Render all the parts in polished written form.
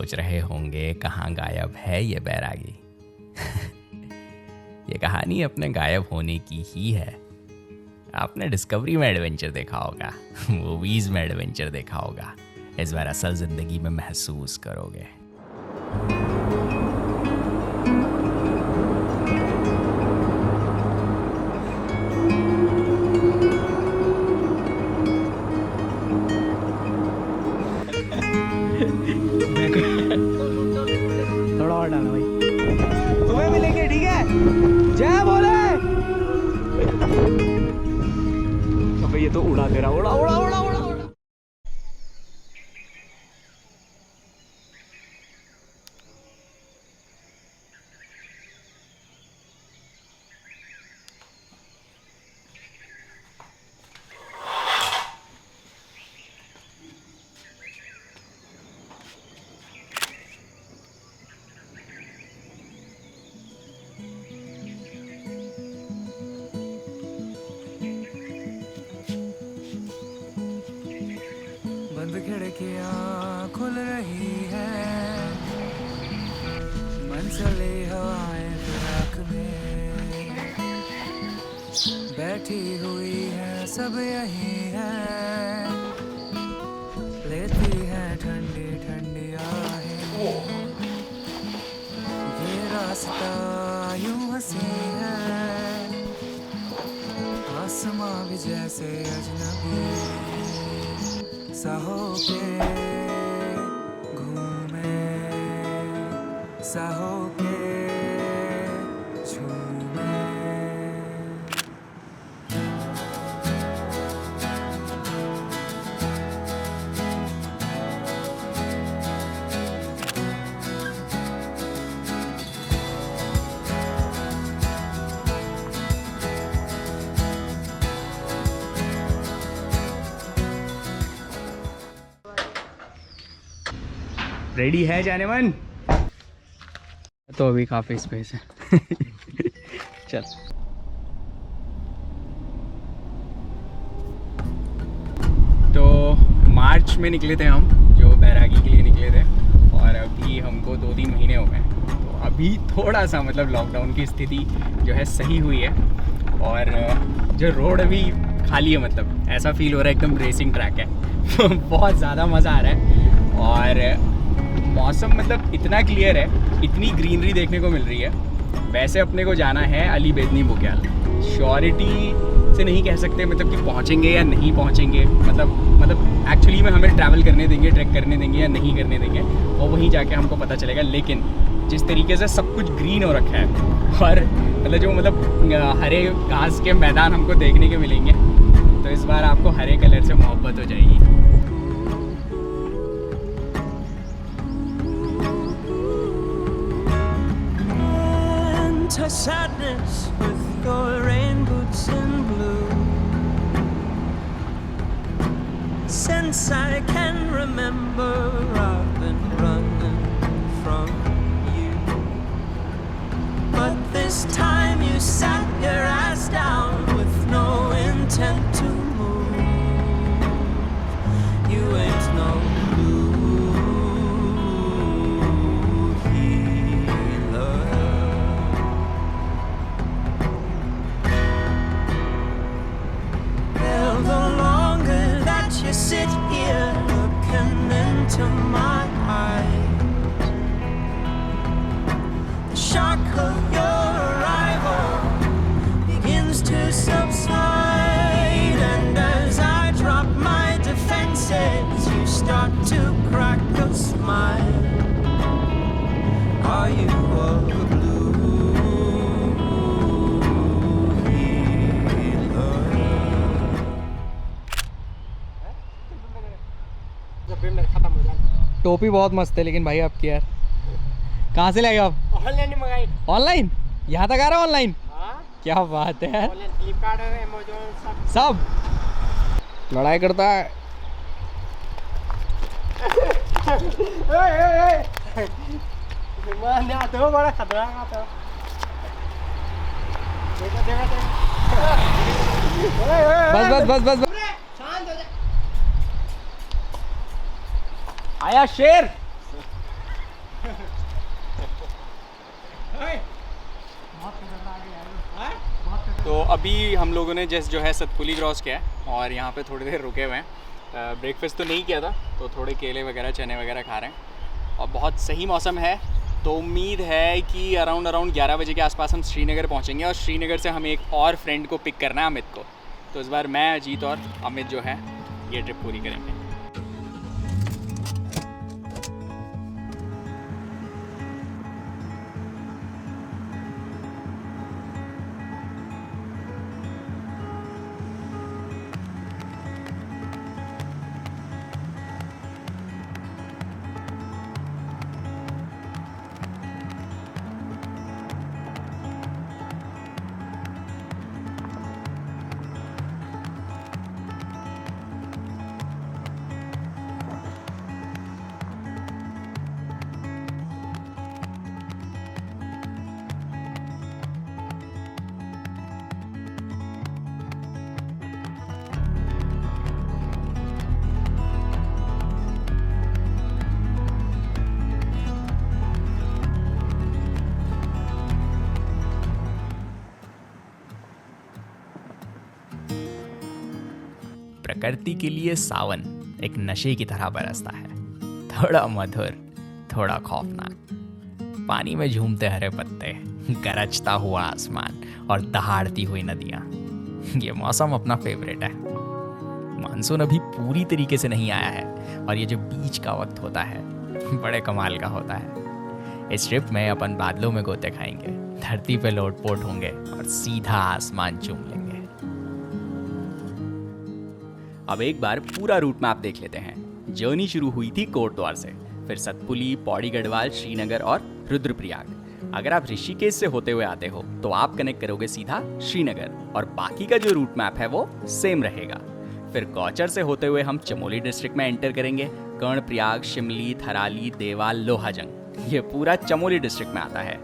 सोच रहे होंगे कहाँ गायब है ये बैरागी। ये कहानी अपने गायब होने की ही है। आपने डिस्कवरी में एडवेंचर देखा होगा, मूवीज में एडवेंचर देखा होगा, इस बार असल जिंदगी में महसूस करोगे। थोड़ा और डालो भाई, तुम्हें मिलेंगे, ठीक है? जय बोले। अबे ये तो उड़ा दे रहा, उड़ा उड़ा उड़ा उड़ा उड़ा। बंद खिड़कियाँ खुल रही है, मन चले हवाएं फिराक में, बैठी हुई है सब यही है, लेती है ठंडी ठंडी आहें, ये रास्ता यूं हंसी है, आसमां भी जैसे अजनबी सा होके घूमे, सा होके झूमे। रेडी है जाने मन? तो अभी काफी स्पेस है। चल। तो मार्च में निकले थे हम, जो बैरागी के लिए निकले थे, और अभी हमको 2-3 महीने हो गए। तो अभी थोड़ा सा मतलब लॉकडाउन की स्थिति जो है सही हुई है, और जो रोड अभी खाली है, मतलब ऐसा फील हो रहा है एकदम रेसिंग ट्रैक है। बहुत ज़्यादा मज़ा आ रहा है, और मौसम मतलब इतना क्लियर है, इतनी ग्रीनरी देखने को मिल रही है। वैसे अपने को जाना है अली बेदनी बुग्याल। श्योरिटी से नहीं कह सकते मतलब कि पहुंचेंगे या नहीं पहुंचेंगे, मतलब एक्चुअली में हमें ट्रैवल करने देंगे, ट्रैक करने देंगे या नहीं करने देंगे, और वहीं जाके हमको पता चलेगा। लेकिन जिस तरीके से सब कुछ ग्रीन हो रखा है, और मतलब जो हरे घास के मैदान हमको देखने के मिलेंगे, तो इस बार आपको हरे कलर से मोहब्बत हो जाएगी। Sadness with your rain boots in blue. Since I can remember, I've been running from you. But this time you sat your ass down with no intent to move. You ain't no sit here looking into my eyes. The shock of your arrival begins to subside, and as I drop my defenses, you start to crack a smile. Are you a टोपी बहुत मस्त है लेकिन भाई आपकी यार, कहाँ से लाए आप? ऑनलाइन मंगाई। ऑनलाइन? यहाँ तक आ रहा है ऑनलाइन? हाँ, क्या बात है। ऑनलाइन फ्लिपकार्ट, अमेज़न सब लड़ाई करता है। मैं आते हो बड़ा खतरनाक आता हो। बस बस बस बस, शांत हो जा। आया शेर। तो अभी हम लोगों ने जस्ट जो है सतपुली क्रॉस किया है और यहाँ पे थोड़ी देर रुके हुए हैं। ब्रेकफास्ट तो नहीं किया था, तो थोड़े केले वगैरह चने वगैरह खा रहे हैं और बहुत सही मौसम है। तो उम्मीद है कि अराउंड 11 बजे के आसपास हम श्रीनगर पहुँचेंगे और श्रीनगर से हमें एक और फ्रेंड को पिक करना है, अमित को। तो इस बार मैं, अजीत और अमित जो है ये ट्रिप पूरी करेंगे। प्रकृति के लिए सावन एक नशे की तरह बरसता है, थोड़ा मधुर, थोड़ा खौफनाक। पानी में झूमते हरे पत्ते, गरजता हुआ आसमान और दहाड़ती हुई नदियाँ। ये मौसम अपना फेवरेट है। मानसून अभी पूरी तरीके से नहीं आया है और ये जो बीच का वक्त होता है बड़े कमाल का होता है। इस ट्रिप में अपन बादलों में गोते खाएंगे, धरती पे लोटपोट होंगे और सीधा आसमान चूम लेंगे। अब एक बार पूरा रूट मैप देख लेते हैं। जर्नी शुरू हुई थी कोटद्वार से, फिर सतपुली, पौड़ी गढ़वाल, श्रीनगर और रुद्रप्रयाग। अगर आप ऋषिकेश से होते हुए आते हो तो आप कनेक्ट करोगे सीधा श्रीनगर और बाकी का जो रूट मैप है वो सेम रहेगा। फिर गौचर से होते हुए हम चमोली डिस्ट्रिक्ट में एंटर करेंगे। कर्णप्रयाग, शिमली, थराली, देवाल, लोहाजंग, ये पूरा चमोली डिस्ट्रिक्ट में आता है।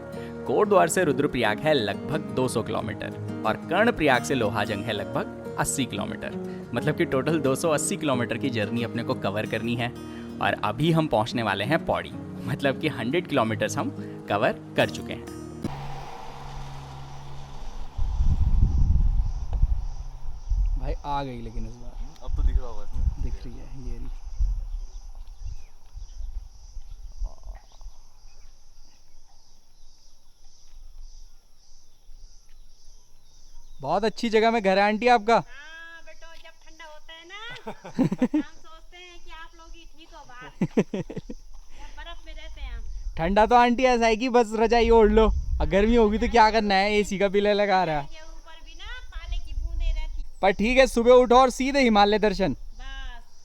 कोटद्वार से रुद्रप्रयाग है लगभग 200 किलोमीटर और कर्णप्रयाग से लोहाजंग है लगभग 80 किलोमीटर। मतलब कि टोटल 280 किलोमीटर की जर्नी अपने को कवर करनी है। और अभी हम पहुंचने वाले हैं पौड़ी, मतलब कि 100 किलोमीटर्स हम कवर कर चुके हैं। भाई आ गई लेकिन इस बार अब तो दिख रहा होगा इसमें। दिख रही है ये रही। बहुत अच्छी जगह में घर है आंटी आपका। हाँ बेटो, जब ठंडा होता है ना हम सोचते हैं कि आप लोग ही ठीक हो बाहर। जब बर्फ में रहते हैं हम। ठंडा तो आंटी ऐसा है कि बस रजाई ओढ़ लो, और गर्मी होगी तो क्या करना है, एसी का बिल लगा रहा है। के ऊपर भी ना पाले की बूंदें रहती। पर ठीक है, सुबह उठो और सीधे हिमालय दर्शन। बस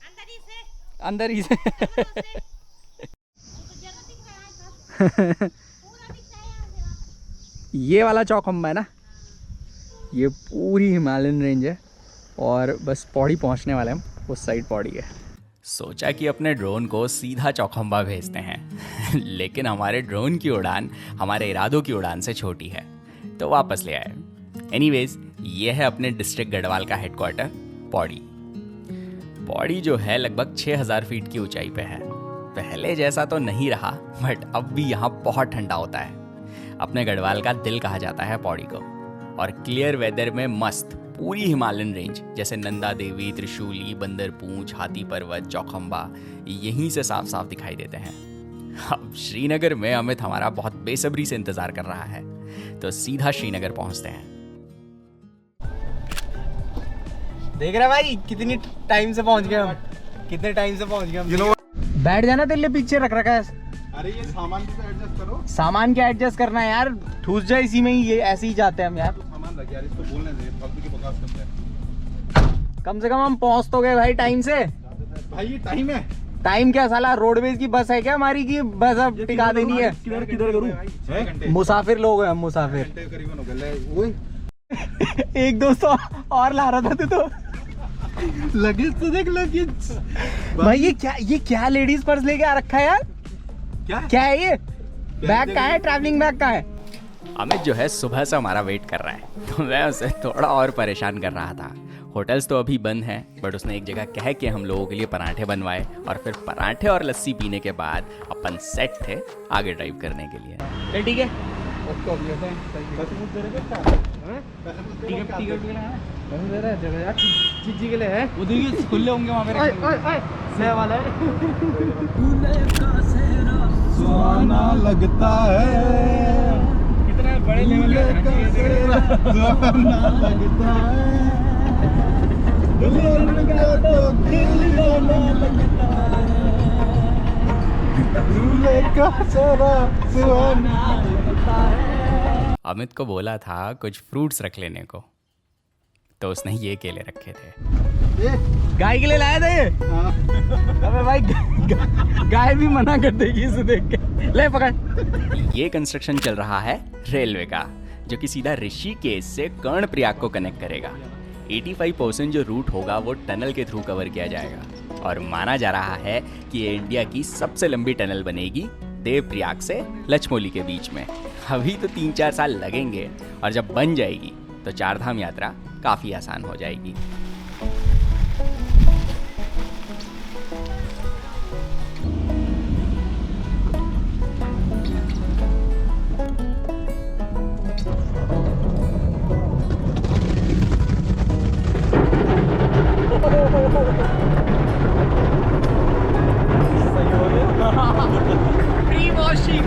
अंदर ही से अंदर ही से कमरों से। तो जरा दिख रहा है सब। पूरा दिख रहा है यहाँ से। ये वाला चौखंबा है ना, ये पूरी हिमालयन रेंज है और बस पौड़ी पहुंचने वाले हम, उस साइड पौड़ी है। सोचा कि अपने ड्रोन को सीधा चौखंबा भेजते हैं लेकिन हमारे ड्रोन की उड़ान हमारे इरादों की उड़ान से छोटी है, तो वापस ले आए। एनीवेज, ये है अपने डिस्ट्रिक्ट गढ़वाल का हेडक्वार्टर पौड़ी। पौड़ी जो है लगभग 6000 फीट की ऊंचाई पे है। पहले जैसा तो नहीं रहा, बट अब भी यहाँ बहुत ठंडा होता है। अपने गढ़वाल का दिल कहा जाता है पौड़ी को। और क्लियर वेदर में मस्त पूरी हिमालयन रेंज जैसे नंदा देवी, त्रिशूली, बंदरपूंछ, हाथी पर्वत, चौखंबा यहीं से साफ साफ दिखाई देते हैं। अब श्रीनगर में अमित हमारा बहुत बेसब्री से इंतजार कर रहा है, तो सीधा श्रीनगर पहुंचते हैं। देख रहे भाई कितनी टाइम से पहुंच गए हम, कितने टाइम से पहुंच गए हम। बैठ जाना, तेरे लिए पीछे रख रखा है। अरे ये सामान भी तो एडजस्ट करो। सामान क्या एडजस्ट करना है यार, ठूस जाए इसी में ही, ये ऐसे ही जाते हैं हम यार। तो सामान रख यार, इसको बोलने दे, फालतू की बकवास करते हैं। कम से कम हम पहुंच तो गए भाई टाइम से। भाई ये टाइम है। टाइम क्या, साला रोडवेज की बस है क्या हमारी, की बस अब टिका देनी है। किधर किधर करूं? मुसाफिर लोग हैं हम, मुसाफिर। घंटे करीबन हो गए। ओए एक दोस्त और ला रहा था तू तो। लगेज तो देख, लगेज भाई ये क्या लेडीज पर्स लेके आ रखा है यार, क्या है ये? बैग का है, ट्रैवलिंग बैग का है। अमित जो है सुबह से हमारा वेट कर रहा है, तो मैं उसे थोड़ा और परेशान कर रहा था। होटल्स तो अभी बंद हैं, बट उसने एक जगह कह के हम लोगों के लिए पराठे बनवाए और फिर पराठे और लस्सी पीने के बाद अपन सेट थे आगे ड्राइव करने के लिए। ठीक है। टिकट टिकट भी लगाना दे रहा है जगह यार चीजी के लिए है। वो देखिए खुले होंगे वहाँ पे से वाला है। सुहाना लगता है, कितना बड़े लेवल का सुहाना लगता है, दुल्हन का तो खिलौना लगता है, दूल्हे का सारा सुहाना लगता है। अमित को बोला था कुछ फ्रूट्स रख लेने को, तो उसने ये केले रखे थे। गाय के लिए लाया था ये। अबे भाई गाय भी मना कर देगी इसे देख के। ले पकड़। ये कंस्ट्रक्शन चल रहा है रेलवे का, जो कि सीधा ऋषिकेश से कर्णप्रयाग को कनेक्ट करेगा। 85% जो रूट होगा वो टनल के थ्रू कवर किया जाएगा, और माना जा रहा है कि ये इंडिया की सबसे लंबी टनल बनेगी देवप्रयाग से लचमोली के बीच में। अभी तो 3-4 साल लगेंगे, और जब बन जाएगी तो चारधाम यात्रा काफ़ी आसान हो जाएगी। Pre washing.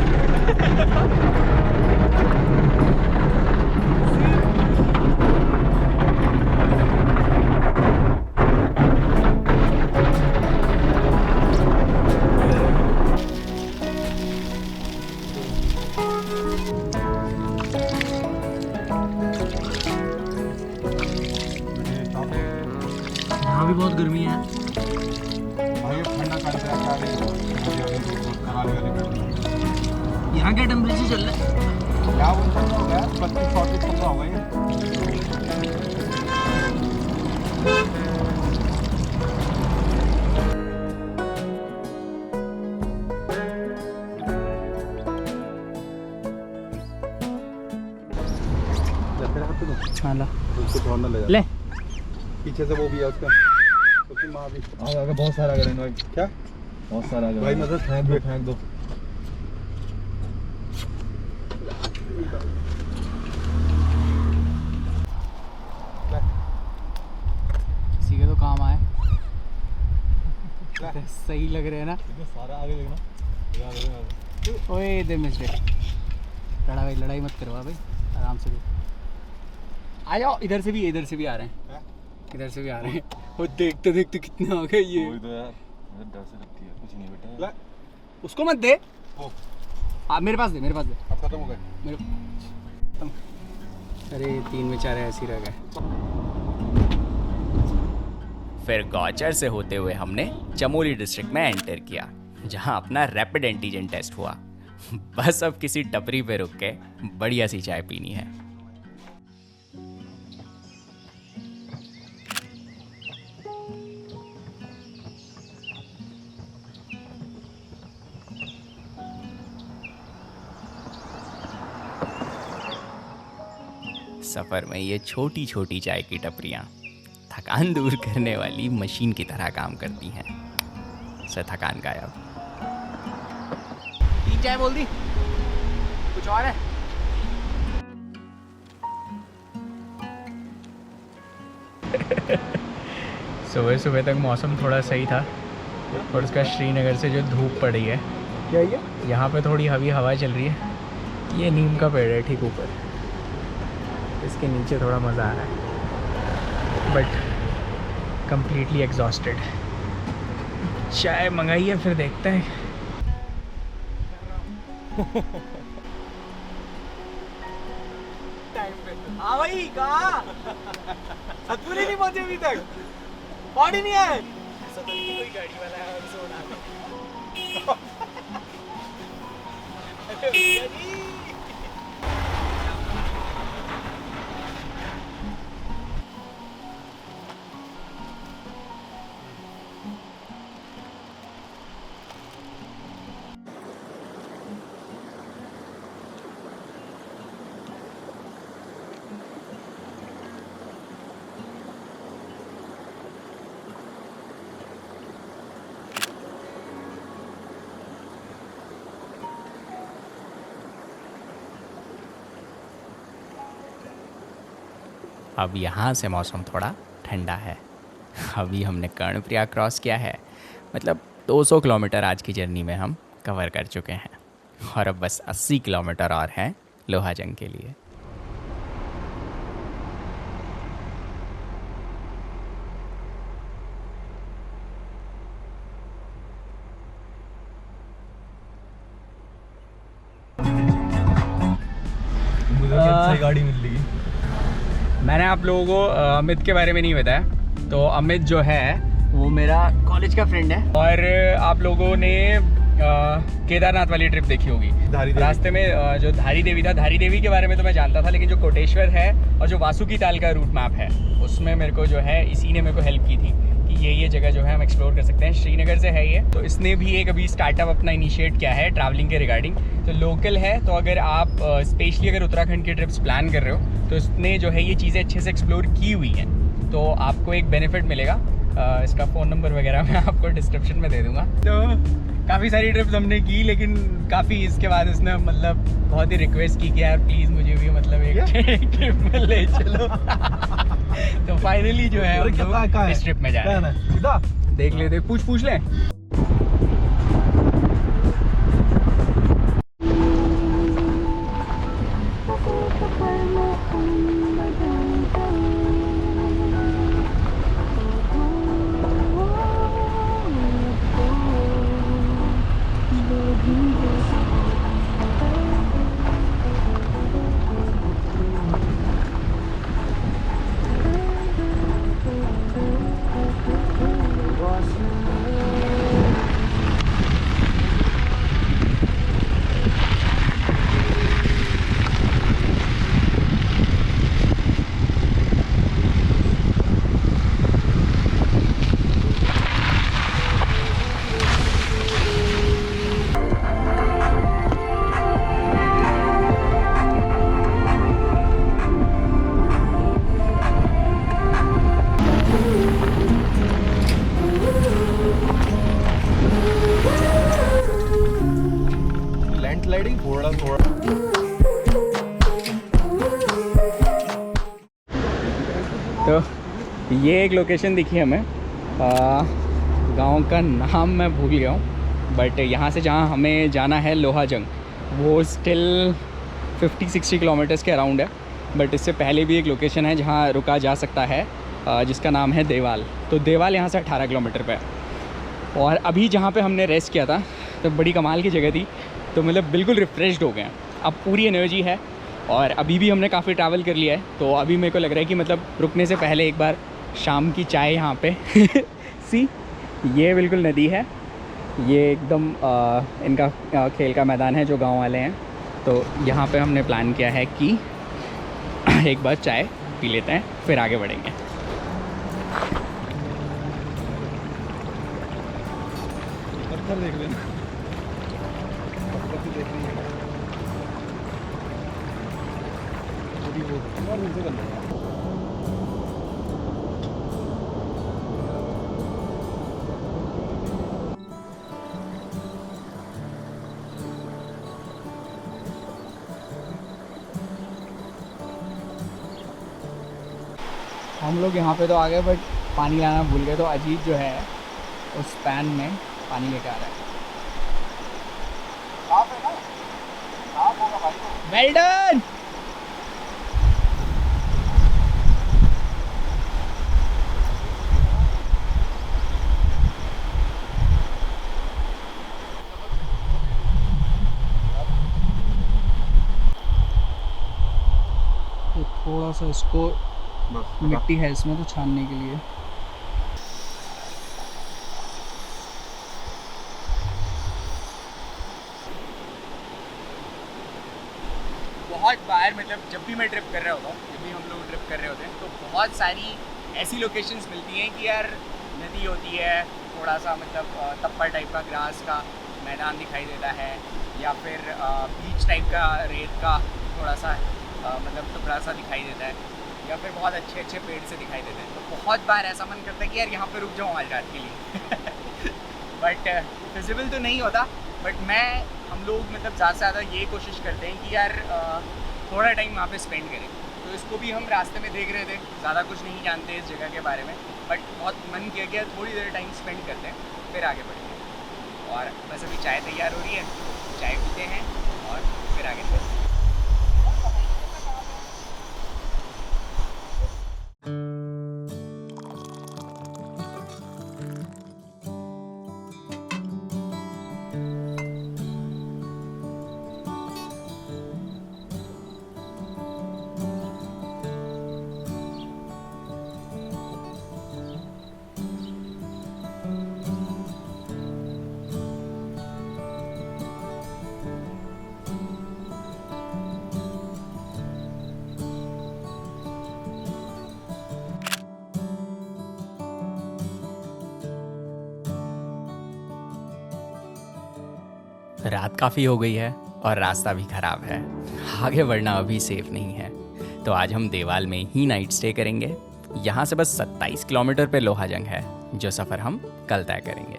यहाँ भी बहुत गर्मी है। भाई अब ठंडा कर दिया यहाँ क्या टेम्परेचर चल रहा है? क्या वो ठंडा हो गया, 32-34 ठंडा हो गया। हाँ ला उसको छोड़ना ले जा। ले। पीछे से वो भी है उसका, उसकी माँ भी। आगे बहुत सारा करेंगे भाई। क्या बहुत सारा भाई मतलब फेंक दो। किसी के तो काम आए। सही लग रहे हैं ना। सारा आगे देखना। ओए दे मिस्टर, लड़ाई मत करवा भाई, आराम से। आ जाओ, इधर से भी आ रहे हैं। इधर से भी आ रहे हैं। वो देखते देखते कितने आ गए ये। तो यार डर से लगती है, कुछ नहीं बेटा। उसको मत दे। वो मेरे पास दे। अब खत्म हो गए। मेरे अरे 3 बेचारे ऐसे ही रह गए। फिर गौचर से होते हुए हमने चमोली डिस्ट्रिक्ट में एंटर किया, जहां अपना रैपिड एंटीजन टेस्ट हुआ। बस अब किसी टपरी पे रुक के बढ़िया सी चाय पीनी है। सफर में ये छोटी छोटी चाय की टपरियां थकान दूर करने वाली मशीन की तरह काम करती हैं। से थकान गायब। 3 चाय बोल दी। कुछ और है? सुबह सुबह तक मौसम थोड़ा सही था, और उसका श्रीनगर से जो धूप पड़ रही है, क्या ये? यहाँ पे थोड़ी हवा चल रही है। ये नीम का पेड़ है ठीक ऊपर, इसके नीचे थोड़ा मज़ा आ रहा है, बट कम्प्लीटली एग्जॉस्टेड। चाय मंगाई है, फिर देखते हैं। हाँ भाई कहाँ? सतपुरी नहीं पहुंचे अभी तक, पॉडी नहीं आए। कोई गाड़ी वाला है और सोना अब यहाँ से मौसम थोड़ा ठंडा है। अभी हमने कर्णप्रयाग क्रॉस किया है, मतलब 200 किलोमीटर आज की जर्नी में हम कवर कर चुके हैं और अब बस 80 किलोमीटर और हैं लोहाजंग के लिए। मुझे गाड़ी मिल रही। मैंने आप लोगों को अमित के बारे में नहीं बताया। तो अमित जो है वो मेरा कॉलेज का फ्रेंड है और आप लोगों ने केदारनाथ वाली ट्रिप देखी होगी। रास्ते में जो धारी देवी था, धारी देवी के बारे में तो मैं जानता था, लेकिन जो कोटेश्वर है और जो वासुकी ताल का रूट मैप है उसमें मेरे को जो है इसी ने मेरे को हेल्प की थी कि ये जगह जो है हम एक्सप्लोर कर सकते हैं। श्रीनगर से है ये, तो इसने भी एक अभी स्टार्टअप अपना इनिशिएट किया है ट्रैवलिंग के रिगार्डिंग। तो लोकल है, तो अगर आप स्पेशली अगर उत्तराखंड की ट्रिप्स प्लान कर रहे हो तो इसने जो है ये चीज़ें अच्छे से एक्सप्लोर की हुई हैं, तो आपको एक बेनिफिट मिलेगा। इसका फ़ोन नंबर वगैरह मैं आपको डिस्क्रिप्शन में दे दूँगा। तो काफ़ी सारी ट्रिप्स हमने की, लेकिन काफ़ी इसके बाद इसने मतलब बहुत ही रिक्वेस्ट की कि यार प्लीज़ मुझे भी मतलब एक ट्रिप में ले चलो। तो फाइनली जो है हम लोग इस ट्रिप में जा रहे हैं। सीधा देख लेते, पूछ लें। लैंडस्लाइडिंग थोड़ा तो ये एक लोकेशन दिखी हमें, गांव का नाम मैं भूल गया हूँ, बट यहाँ से जहाँ हमें जाना है लोहाजंग वो स्टिल 50-60 किलोमीटर्स के अराउंड है। बट इससे पहले भी एक लोकेशन है जहाँ रुका जा सकता है, जिसका नाम है देवाल। तो देवाल यहाँ से 18 किलोमीटर पे है। और अभी जहाँ पे हमने रेस्ट किया था तो बड़ी कमाल की जगह थी, तो मतलब बिल्कुल रिफ़्रेश्ड हो गए हैं, अब पूरी एनर्जी है। और अभी भी हमने काफ़ी ट्रैवल कर लिया है, तो अभी मेरे को लग रहा है कि मतलब रुकने से पहले एक बार शाम की चाय यहाँ पे सी ये बिल्कुल नदी है, ये एकदम इनका खेल का मैदान है जो गांव वाले हैं। तो यहाँ पे हमने प्लान किया है कि एक बार चाय पी लेते हैं फिर आगे बढ़ेंगे। पत्थर देख लेना, पत्थर देख रही है और नीचे कर लेना। हम लोग यहाँ पे तो आ गए, बट पानी लाना भूल गए, तो अजीत जो है उस पैन में पानी लेके आ रहा है। Well done. थोड़ा सा इसको मिट्टी है इसमें तो छानने के लिए। बहुत बार मतलब जब भी मैं ट्रिप कर रहा होता हूँ, जब भी हम लोग ट्रिप कर रहे होते हैं, तो बहुत सारी ऐसी लोकेशंस मिलती हैं कि यार नदी होती है, थोड़ा सा मतलब तप्पा टाइप का ग्रास का मैदान दिखाई देता है, या फिर बीच टाइप का रेत का थोड़ा सा मतलब टुकड़ा सा दिखाई देता है, या फिर बहुत अच्छे अच्छे पेड़ से दिखाई देते हैं। तो बहुत बार ऐसा मन करता है कि यार यहाँ पे रुक जाऊँ आज रात के लिए बट फिजिबल तो नहीं होता। बट हम लोग मतलब ज़्यादा से ज़्यादा ये कोशिश करते हैं कि यार थोड़ा टाइम वहाँ पे स्पेंड करें, तो इसको भी हम रास्ते में देख रहे थे, ज़्यादा कुछ नहीं जानते इस जगह के बारे में, बट बहुत मन किया कि थोड़ी देर टाइम स्पेंड करते हैं फिर आगे बढ़ेंगे। और बस अभी चाय तैयार हो रही है, चाय पीते हैं और फिर आगे बढ़ते हैं। रात काफ़ी हो गई है और रास्ता भी ख़राब है, आगे बढ़ना अभी सेफ नहीं है। तो आज हम देवाल में ही नाइट स्टे करेंगे। यहाँ से बस 27 किलोमीटर पे लोहाजंग है, जो सफ़र हम कल तय करेंगे।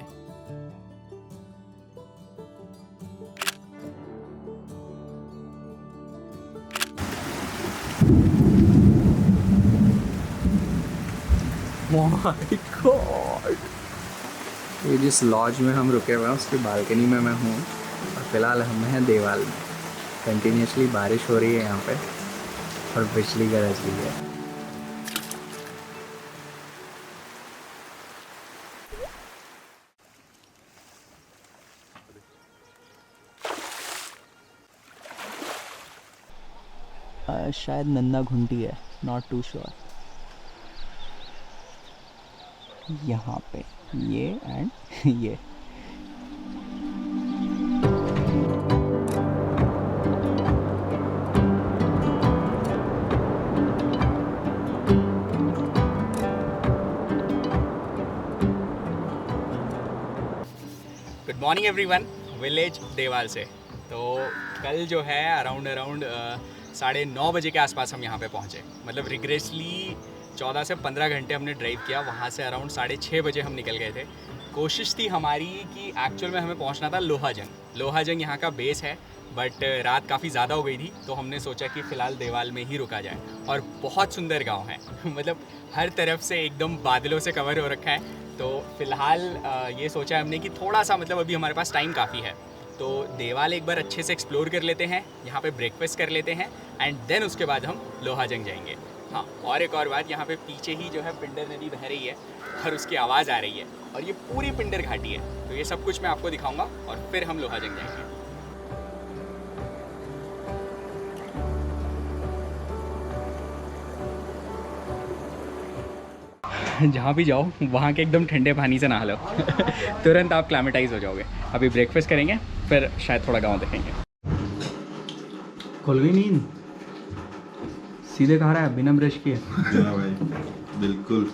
माय गॉड, ये जिस लॉज में हम रुके हुए हैं उसकी बालकनी में मैं हूँ और फिलहाल हम हैं देवाल में। कंटिन्यूसली बारिश हो रही है यहाँ पे और बिजली गरज रही है। शायद नन्दा घुंटी है, नॉट टू श्योर। यहाँ पे ये एंड ये गुड मॉर्निंग एवरीवन, विलेज देवाल से। तो कल जो है अराउंड 9:30 बजे के आसपास हम यहाँ पे पहुँचे। मतलब रिग्रेसली 14 से 15 घंटे हमने ड्राइव किया। वहाँ से अराउंड 6:30 बजे हम निकल गए थे। कोशिश थी हमारी कि एक्चुअल में हमें पहुँचना था लोहाजंग। लोहाजंग यहाँ का बेस है, बट रात काफ़ी ज़्यादा हो गई थी तो हमने सोचा कि फ़िलहाल देवाल में ही रुका जाए। और बहुत सुंदर गांव है मतलब हर तरफ से एकदम बादलों से कवर हो रखा है। तो फ़िलहाल ये सोचा हमने कि थोड़ा सा मतलब अभी हमारे पास टाइम काफ़ी है, तो देवाल एक बार अच्छे से एक्सप्लोर कर लेते हैं, यहाँ पे ब्रेकफास्ट कर लेते हैं एंड देन उसके बाद हम लोहाजंग जाएंगे। हाँ, और एक और बात, यहाँ पे पीछे ही जो है पिंडर नदी बह रही है और उसकी आवाज़ आ रही है और ये पूरी पिंडर घाटी है। तो ये सब कुछ मैं आपको दिखाऊंगा और फिर हम लोहाजंग जाएंगे। जहाँ भी जाओ वहाँ के एकदम ठंडे पानी से नहा लो तुरंत आप क्लाइमेटाइज हो जाओगे। अभी ब्रेकफास्ट करेंगे फिर शायद थोड़ा गांव देखेंगे। खुल गई नींद, सीधे कहा रहा है बिना ब्रश किए। हाँ भाई, बिल्कुल।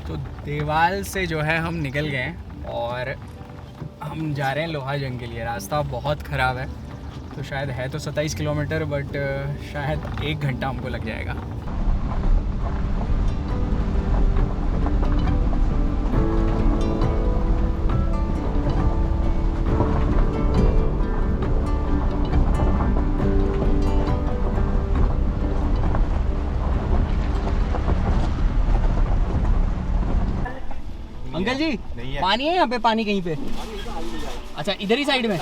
तो देवाल से जो है हम निकल गए और हम जा रहे हैं लोहाजंग के लिए। रास्ता बहुत ख़राब है, तो शायद है तो 27 किलोमीटर, बट शायद 1 घंटा हमको लग जाएगा। अंकल जी, पानी है यहाँ पे? पानी कहीं पे? अच्छा, इधर ही साइड में।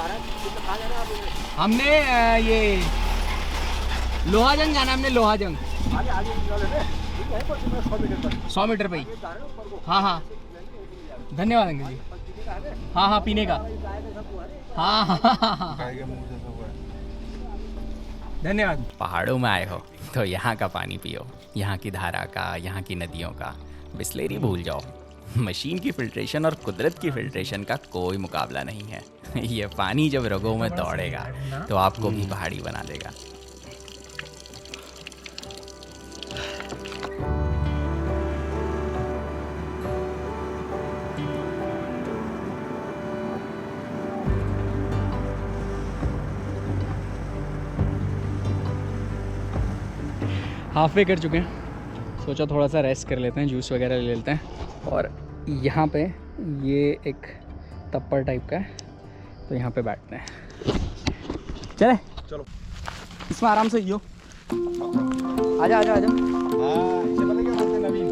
हमने ये लोहाजंग जाना, हमने लोहाजंग 100 मीटर पे ही। हाँ हाँ, धन्यवाद अंकल जी। हाँ हाँ, पीने का। हाँ हाँ हाँ, धन्यवाद। पहाड़ों में आए हो तो यहाँ का पानी पियो, यहाँ की धारा का, यहाँ की नदियों का। बिस्लेरी भूल जाओ, मशीन की फिल्ट्रेशन और कुदरत की फिल्ट्रेशन का कोई मुकाबला नहीं है। ये पानी जब रगों में दौड़ेगा तो आपको भी पहाड़ी बना देगा। हाफ वे कर चुके हैं, सोचा थोड़ा सा रेस्ट कर लेते हैं, जूस वगैरह ले लेते हैं। और यहाँ पे ये एक तप्पर टाइप का है, तो यहाँ पे बैठते हैं। चले चलो। इसमें आराम से यो आजा आजा आजा। हाँ, चला क्या बोलते हैं नवीन?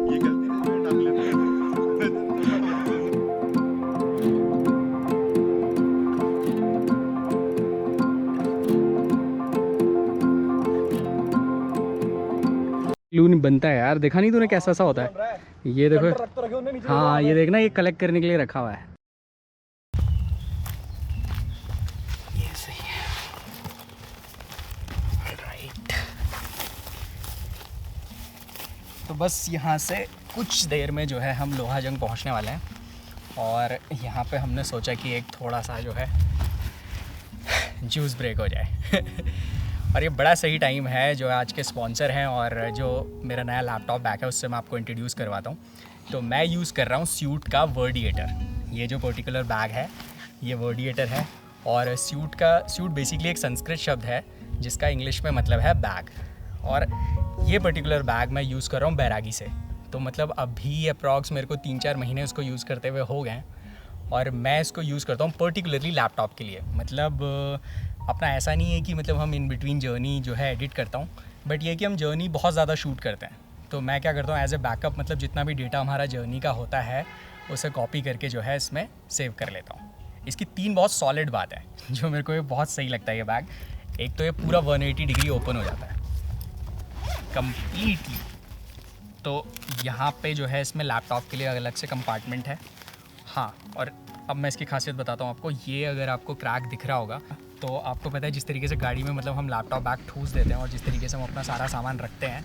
ये गलती से मैं डाल लेता हूँ। लून बनता है यार, देखा नहीं तूने कैसा सा होता है? ये देखो, हाँ ये देखना, ये कलेक्ट करने के लिए रखा हुआ है। ये सही है। राइट, तो बस यहाँ से कुछ देर में जो है हम लोहाजंग पहुँचने वाले हैं, और यहाँ पे हमने सोचा कि एक थोड़ा सा जो है जूस ब्रेक हो जाए। और ये बड़ा सही टाइम है, जो आज के स्पॉन्सर हैं और जो मेरा नया लैपटॉप बैग है उससे मैं आपको इंट्रोड्यूस करवाता हूँ। तो मैं यूज़ कर रहा हूँ स्यूट का वर्डिएटर। ये जो पर्टिकुलर बैग है ये वर्डिएटर है, और स्यूट बेसिकली एक संस्कृत शब्द है जिसका इंग्लिश में मतलब है बैग। और ये पर्टिकुलर बैग मैं यूज़ कर रहा हूँ बैरागी से। तो मतलब अभी अप्रॉक्स मेरे को 3-4 महीने उसको यूज़ करते हुए हो गए, और मैं इसको यूज़ करता हूँ पर्टिकुलरली लैपटॉप के लिए। मतलब अपना ऐसा नहीं है कि मतलब हम इन बिटवीन जर्नी जो है एडिट करता हूँ, बट ये कि हम जर्नी बहुत ज़्यादा शूट करते हैं, तो मैं क्या करता हूँ एज ए बैकअप, मतलब जितना भी डेटा हमारा जर्नी का होता है उसे कॉपी करके जो है इसमें सेव कर लेता हूँ। इसकी 3 बहुत सॉलिड बात है जो मेरे को ये बहुत सही लगता है ये बैग। एक तो ये पूरा 180 डिग्री ओपन हो जाता है कम्प्लीटली। तो यहाँ पे जो है इसमें लैपटॉप के लिए अलग से कंपार्टमेंट है। हाँ, और अब मैं इसकी खासियत बताता हूँ आपको। ये अगर आपको क्रैक दिख रहा होगा तो आपको पता है जिस तरीके से गाड़ी में मतलब हम लैपटॉप बैग ठूस देते हैं और जिस तरीके से हम अपना सारा सामान रखते हैं,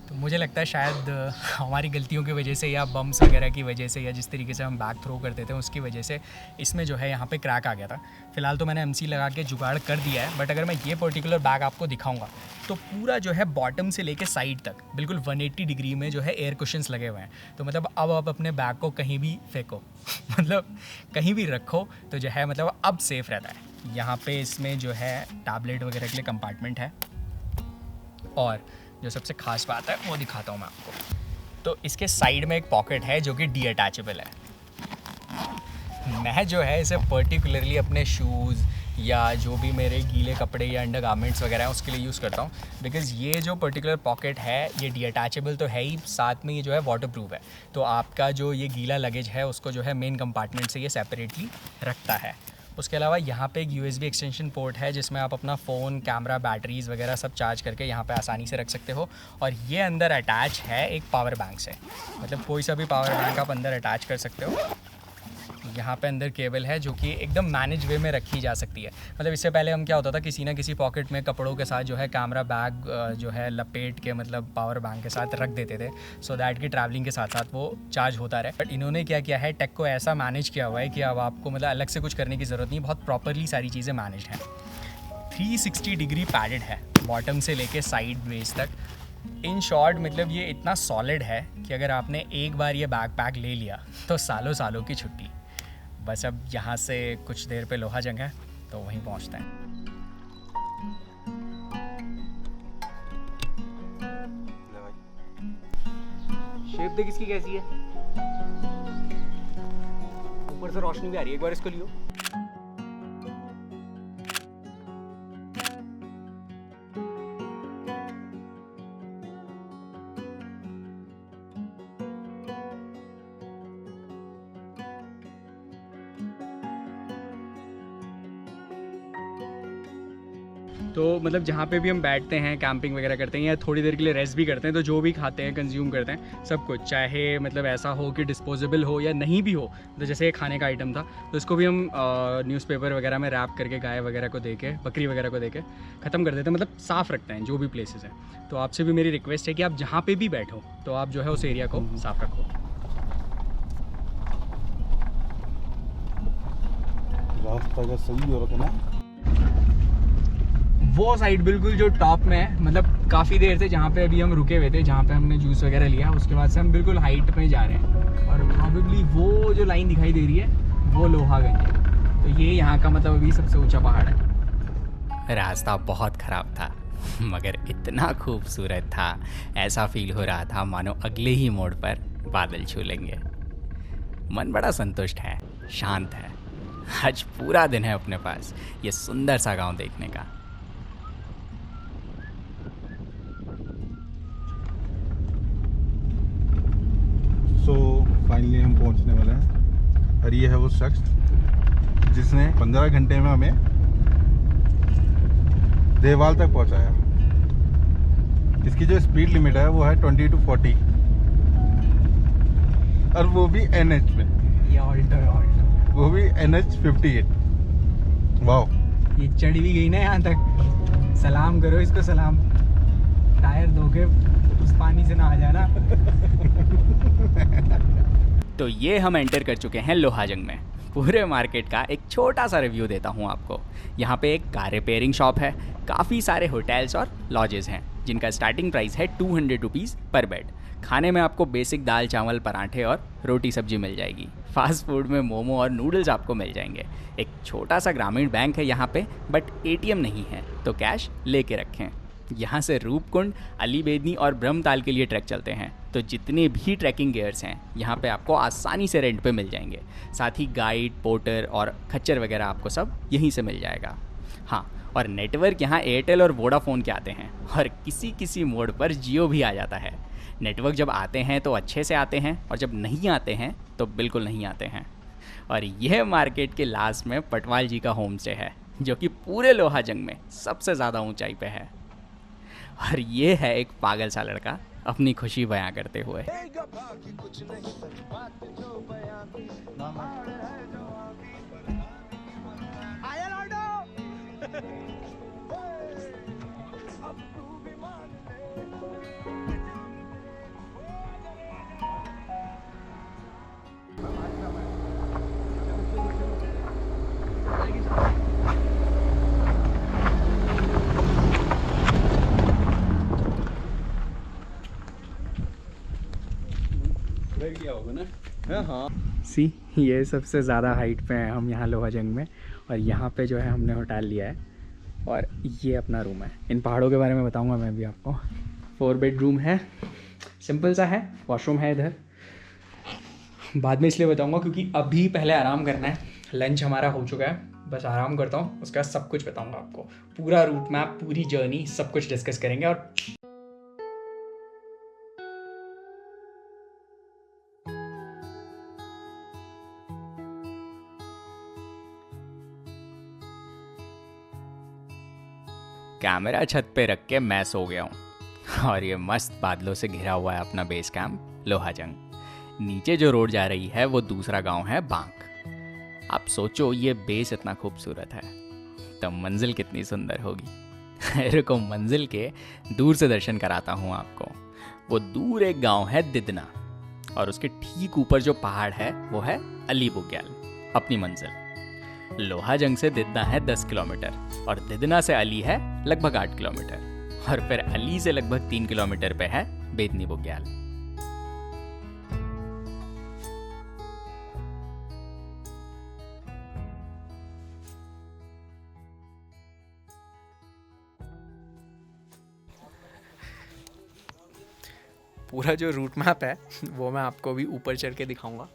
तो मुझे लगता है शायद हमारी गलतियों की वजह से या बम्स वगैरह की वजह से या जिस तरीके से हम बैग थ्रो करते थे उसकी वजह से इसमें जो है यहाँ पे क्रैक आ गया था। फिलहाल तो मैंने एमसी लगा के जुगाड़ कर दिया है, बट अगर मैं ये पर्टिकुलर बैग आपको दिखाऊंगा तो पूरा जो है बॉटम से लेके साइड तक बिल्कुल 180 डिग्री में जो है एयर कुशन्स लगे हुए हैं। तो मतलब अब आप अपने बैग को कहीं भी फेंको मतलब कहीं भी रखो तो जो है मतलब अब सेफ़ रहता है। यहाँ पे इसमें जो है टैबलेट वगैरह के लिए कंपार्टमेंट है, और जो सबसे ख़ास बात है वो दिखाता हूँ मैं आपको। तो इसके साइड में एक पॉकेट है जो कि डीअटैचेबल है। मैं जो है इसे पर्टिकुलरली अपने शूज़ या जो भी मेरे गीले कपड़े या अंडर गारमेंट्स वगैरह हैं उसके लिए यूज़ करता हूँ, बिकॉज़ ये जो पर्टिकुलर पॉकेट है ये डीअटैचेबल तो है ही, साथ में ये जो है वाटर प्रूफ है। तो आपका जो ये गीला लगेज है उसको जो है मेन कंपार्टमेंट से ये सेपरेटली रखता है। उसके अलावा यहाँ पे एक USB एक्सटेंशन पोर्ट है जिसमें आप अपना फ़ोन, कैमरा, बैटरीज़ वगैरह सब चार्ज करके यहाँ पे आसानी से रख सकते हो। और ये अंदर अटैच है एक पावर बैंक से, मतलब कोई सा भी पावर बैंक आप अंदर अटैच कर सकते हो। यहाँ पे अंदर केबल है जो कि एकदम मैनेज वे में रखी जा सकती है। मतलब इससे पहले हम क्या होता था किसी ना किसी पॉकेट में कपड़ों के साथ जो है कैमरा बैग जो है लपेट के मतलब पावर बैंक के साथ रख देते थे, सो दैट कि ट्रैवलिंग के साथ साथ वो चार्ज होता रहे। बट इन्होंने क्या किया है, टेक को ऐसा मैनेज किया हुआ है कि अब आपको मतलब अलग से कुछ करने की ज़रूरत नहीं, बहुत प्रॉपरली सारी चीज़ें मैनेज हैं। 360 डिग्री पैडेड है बॉटम से लेके साइड बेस तक। इन शॉर्ट मतलब ये इतना सॉलिड है कि अगर आपने एक बार ये बैकपैक ले लिया तो सालों सालों की छुट्टी। बस अब यहाँ से कुछ देर पे लोहाजंग है तो वहीं पहुँचते हैं। शेप देख इसकी कैसी है, ऊपर से रोशनी भी आ रही है। एक बार इसको लियो। तो मतलब जहाँ पे भी हम बैठते हैं, कैंपिंग वगैरह करते हैं या थोड़ी देर के लिए रेस्ट भी करते हैं, तो जो भी खाते हैं, कंज्यूम करते हैं, सब कुछ चाहे मतलब ऐसा हो कि डिस्पोजेबल हो या नहीं भी हो, तो जैसे ये खाने का आइटम था तो इसको भी हम न्यूज़पेपर वगैरह में रैप करके गाय वगैरह को दे के, बकरी वगैरह को दे के ख़त्म कर देते हैं। मतलब साफ़ रखते हैं जो भी प्लेसेस हैं। तो आपसे भी मेरी रिक्वेस्ट है कि आप जहाँ पर भी बैठो तो आप जो है उस एरिया को साफ़ रखो। रास्ता का सही हो रखा ना। वो साइड बिल्कुल जो टॉप में है, मतलब काफ़ी देर से जहाँ पे अभी हम रुके हुए थे, जहाँ पे हमने जूस वगैरह लिया, उसके बाद से हम बिल्कुल हाइट पे जा रहे हैं। और प्रॉबेबली वो जो लाइन दिखाई दे रही है वो लोहागंज है। तो ये यहाँ का मतलब अभी सबसे ऊंचा पहाड़ है। रास्ता बहुत ख़राब था मगर इतना खूबसूरत था, ऐसा फील हो रहा था मानो अगले ही मोड़ पर बादल छू लेंगे। मन बड़ा संतुष्ट है, शांत है। आज पूरा दिन है अपने पास ये सुंदर सा गांव देखने का। सो फाइनली हम पहुंचने वाले हैं और ये है वो शख्स जिसने 15 घंटे में हमें देवाल तक पहुंचाया। इसकी जो स्पीड लिमिट है वो है 20 to 40 और वो भी NH में, ये ऑल्टो है, ऑल्टो। वो भी NH 58। वाह, ये चढ़ी भी गई ना यहाँ तक। सलाम करो इसको, सलाम। टायर धो के उस पानी से ना आ जाना। तो ये हम एंटर कर चुके हैं लोहाजंग में। पूरे मार्केट का एक छोटा सा रिव्यू देता हूँ आपको। यहाँ पे एक कार रिपेयरिंग शॉप है, काफ़ी सारे होटल्स और लॉजेस हैं जिनका स्टार्टिंग प्राइस है 200 रुपीज़ पर बेड। खाने में आपको बेसिक दाल चावल पराठे और रोटी सब्जी मिल जाएगी। फास्ट फूड में मोमो और नूडल्स आपको मिल जाएंगे। एक छोटा सा ग्रामीण बैंक है यहाँ पे, बट ATM नहीं है तो कैश लेके रखें। यहाँ से रूपकुंड, अली बेदनी और ब्रह्मताल के लिए ट्रैक चलते हैं, तो जितने भी ट्रैकिंग गियर्स हैं यहाँ पे आपको आसानी से रेंट पे मिल जाएंगे। साथ ही गाइड, पोर्टर और खच्चर वगैरह आपको सब यहीं से मिल जाएगा। हाँ, और नेटवर्क यहाँ एयरटेल और वोडाफोन के आते हैं और किसी किसी मोड पर जियो भी आ जाता है। नेटवर्क जब आते हैं तो अच्छे से आते हैं और जब नहीं आते हैं तो बिल्कुल नहीं आते हैं। और यह मार्केट के लास्ट में पटवाल जी का होम स्टे है जो कि पूरे लोहाजंग में सबसे ज़्यादा ऊंचाई पे है। और ये है एक पागल सा लड़का अपनी खुशी बयां करते हुए। सी, ये सबसे ज़्यादा हाइट पे हैं हम यहाँ लोहाजंग में। और यहाँ पे जो है हमने होटल लिया है और ये अपना रूम है। इन पहाड़ों के बारे में बताऊँगा मैं भी आपको। 4 बेडरूम है, सिंपल सा है, वॉशरूम है इधर। बाद में इसलिए बताऊँगा क्योंकि अभी पहले आराम करना है। लंच हमारा हो चुका है, बस आराम करता हूँ, उसके बाद सब कुछ बताऊँगा आपको। पूरा रूट मैप, पूरी जर्नी, सब कुछ डिस्कस करेंगे। और कैमरा छत पे रख के मैं सो गया हूँ और ये मस्त बादलों से घिरा हुआ है अपना बेस कैंप लोहाजंग। नीचे जो रोड जा रही है वो दूसरा गांव है बांक। आप सोचो ये बेस इतना खूबसूरत है तो मंजिल कितनी सुंदर होगी। रुको, मंजिल के दूर से दर्शन कराता हूँ आपको। वो दूर एक गांव है दिदना और उसके ठीक ऊपर जो पहाड़ है वो है अली बुग्याल, अपनी मंजिल। लोहाजंग से दिदना है 10 किलोमीटर और दिदना से अली है लगभग 8 किलोमीटर और फिर अली से लगभग 3 किलोमीटर पे है बेदनी बुग्याल। पूरा जो रूट मैप है वो मैं आपको भी ऊपर चढ़ के दिखाऊंगा।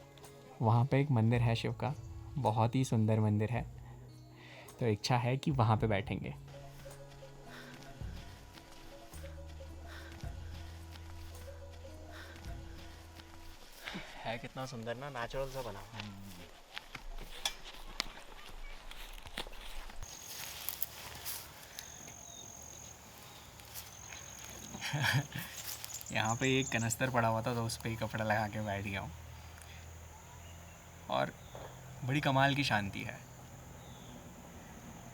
वहाँ पे एक मंदिर है शिव का, बहुत ही सुंदर मंदिर है। तो इच्छा है कि वहाँ पे बैठेंगे। है कितना सुंदर ना, नेचुरल सा बना। यहाँ पे एक कनस्तर पड़ा हुआ था तो उस पर ही कपड़ा लगा के बैठ गया हूँ। और बड़ी कमाल की शांति है।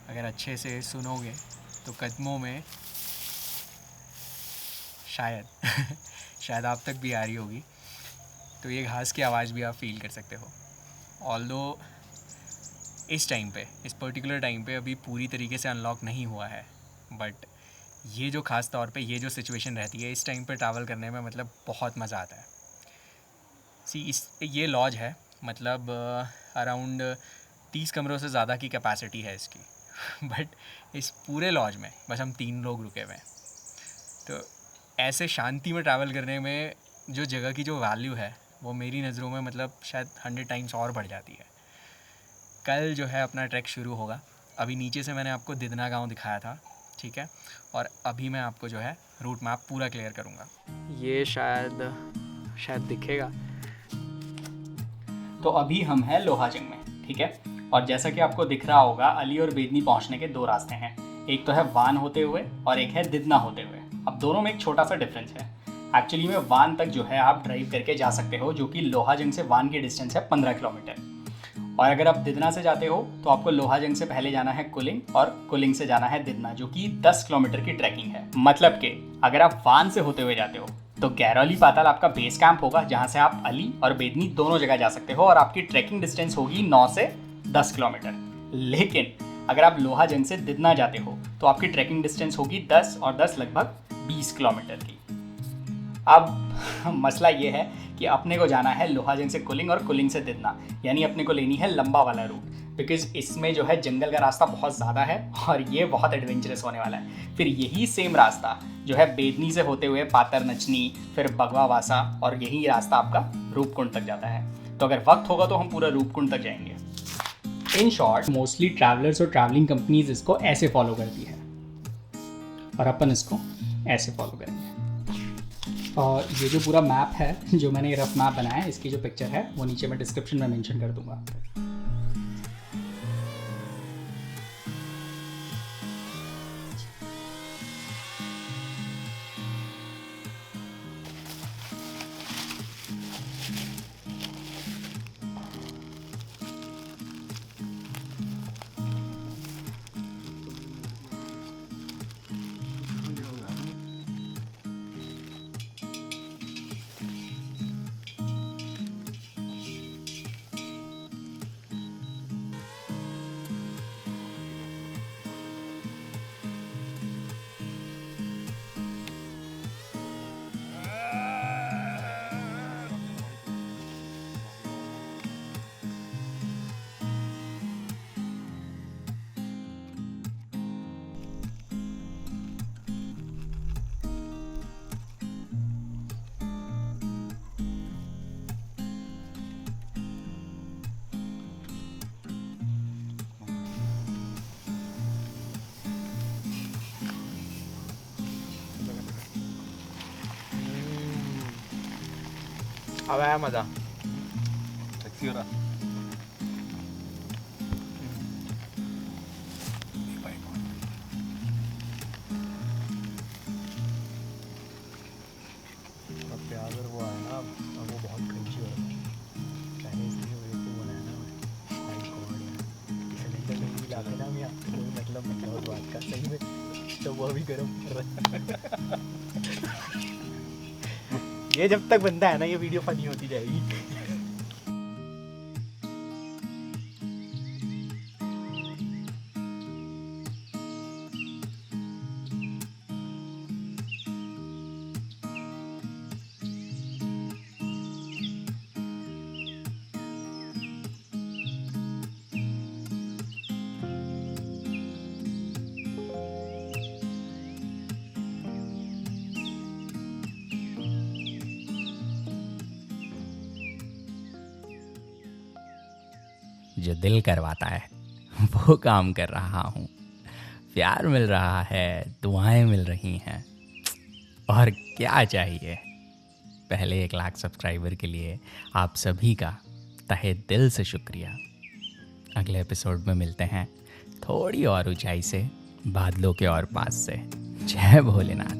अगर अच्छे से सुनोगे तो कदमों में शायद आप तक भी आ रही होगी। तो ये घास की आवाज़ भी आप फील कर सकते हो। ऑल्दो इस टाइम पे, इस पर्टिकुलर टाइम पे अभी पूरी तरीके से अनलॉक नहीं हुआ है, बट ये जो ख़ास तौर पे ये जो सिचुएशन रहती है इस टाइम पे ट्रैवल करने में मतलब बहुत मज़ा आता है। ये लॉज है, मतलब अराउंड 30 कमरों से ज़्यादा की कैपेसिटी है इसकी बट इस पूरे लॉज में बस हम 3 लोग रुके हुए हैं। तो ऐसे शांति में ट्रैवल करने में जो जगह की जो वैल्यू है वो मेरी नज़रों में मतलब शायद 100 टाइम्स और बढ़ जाती है। कल जो है अपना ट्रैक शुरू होगा। अभी नीचे से मैंने आपको दिदना गांव दिखाया था, ठीक है, और अभी मैं आपको जो है रूट मैप पूरा क्लियर करूँगा। ये शायद दिखेगा। तो अभी हम हैं लोहाजंग में, ठीक है, और जैसा कि आपको दिख रहा होगा अली और बेदनी पहुंचने के 2 रास्ते हैं। एक तो है वान होते हुए और एक है दिदना होते हुए। अब दोनों में एक छोटा सा डिफरेंस है। एक्चुअली में वान तक जो है आप ड्राइव करके जा सकते हो, जो कि लोहाजंग से वान की डिस्टेंस है 15 किलोमीटर। और अगर आप दिदना से जाते हो तो आपको लोहाजंग से पहले जाना है कुलिंग और कुलिंग से जाना है दिदना, जो कि 10 किलोमीटर की ट्रैकिंग है। मतलब कि अगर आप वान से होते हुए जाते हो तो गैरोली पाताल आपका बेस कैंप होगा, जहाँ से आप अली और बेदनी दोनों जगह जा सकते हो और आपकी ट्रैकिंग डिस्टेंस होगी 9 से 10 किलोमीटर। लेकिन अगर आप लोहाजंग से दिदना जाते हो तो आपकी ट्रैकिंग डिस्टेंस होगी 10 और 10 लगभग 20 किलोमीटर की। अब मसला ये है कि अपने को जाना है लोहाजंग से कुलिंग और कुलिंग से दिदना, यानी अपने को लेनी है लंबा वाला रूट, बिकॉज इसमें जो है जंगल का रास्ता बहुत ज़्यादा है और ये बहुत एडवेंचरस होने वाला है। फिर यही सेम रास्ता जो है बेदनी से होते हुए पातर नचनी, फिर बगवावासा और यही रास्ता आपका रूपकुंड तक जाता है। तो अगर वक्त होगा तो हम पूरा रूपकुंड तक जाएंगे। इन शॉर्ट मोस्टली ट्रैवलर्स और ट्रैवलिंग कंपनीज इसको ऐसे फॉलो करती है और अपन इसको ऐसे फॉलो करेंगे। और ये जो पूरा मैप है, जो मैंने रफ मैप बनाया है, इसकी जो पिक्चर है वो नीचे मैं डिस्क्रिप्शन में मेंशन कर दूंगा। अब आया मजा। टैक्सी हो रहा प्याज और वो आया ना, अब वो बहुत क्रंची हो रहा है। मैंने इसलिए मेरे को बनाया ना, माय गॉड यार, सिलेंडर में भी लाते ना हम यहाँ, कोई मतलब उस बात का सही में, तो वो भी गर्म कर रहा है। ये जब तक बनता है ना ये वीडियो फनी होती जाएगी। जो दिल करवाता है वो काम कर रहा हूँ। प्यार मिल रहा है, दुआएं मिल रही हैं, और क्या चाहिए। पहले 1 लाख सब्सक्राइबर के लिए आप सभी का तहे दिल से शुक्रिया। अगले एपिसोड में मिलते हैं थोड़ी और ऊंचाई से, बादलों के और पास से। जय भोलेनाथ।